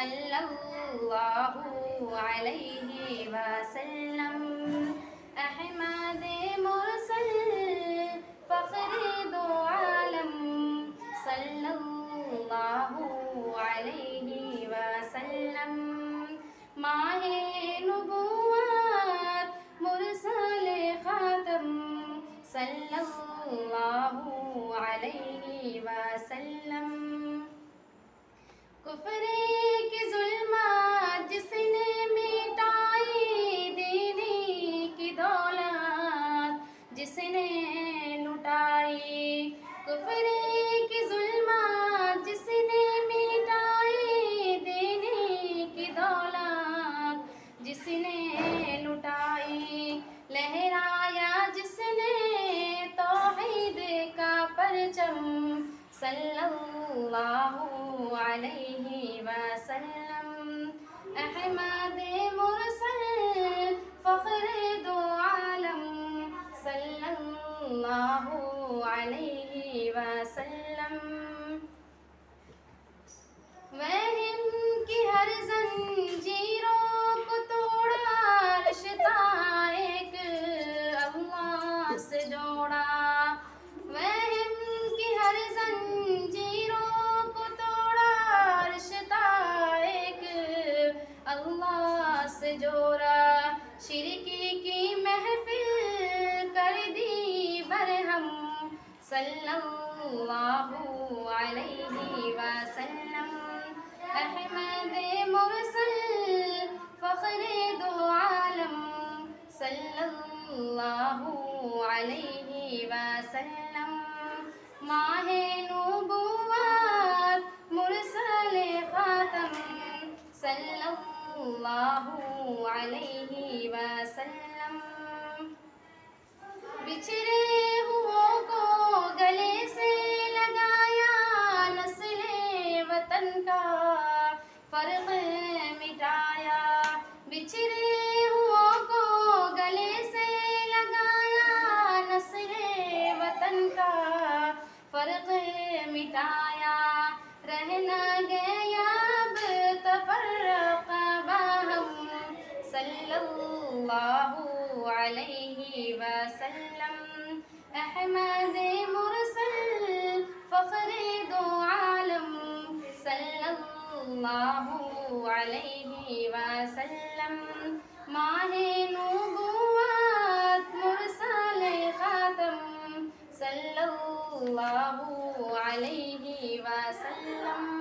صلی اللہ علیہ وسلم احمد مرسل فخر دو عالم صلی اللہ علیہ وسلم ماہ نبوت مرسل خاتم صلی اللہ علیہ وسلم کفر کی ظلمات جس نے مٹائی دینی کی دولت جس نے لٹائی کفر کی ظلمات جس نے مٹائی دینی کی دولت جس نے لٹائی لہرایا جس نے توحید کا پرچم صلی اللہ علیہ وسلم احمد مرسل فخر دو عالم صلی اللہ علیہ وسلم وہم کی ہر زنجیروں کو توڑا رشتہ ایک اللہ سے جوڑا وہم کی ہر زنجیروں کو توڑا رشتہ ایک اللہ سے جوڑا شرکی کی محفل کر دی برہم صلی اللہ علیہ وسلم احمد مرسل فخر دو عالم صلی اللہ علیہ وسلم ماہ نبوت مرسل خاتم صلی اللہ علیہ وسلم بچھڑے ہوں کو گلے سے لگایا نسل وطن کا فرق مٹایا بچھڑے ہوں کو گلے سے لگایا نسل وطن کا فرق مٹایا رہ نہ گیا اب تفرق باہم صلی اللہ علیہ وسلم احمد مرسل فخر دو عالم صلی اللہ علیہ وسلم ماہ نبوت مرسل خاتم صلی اللہ علیہ وسلم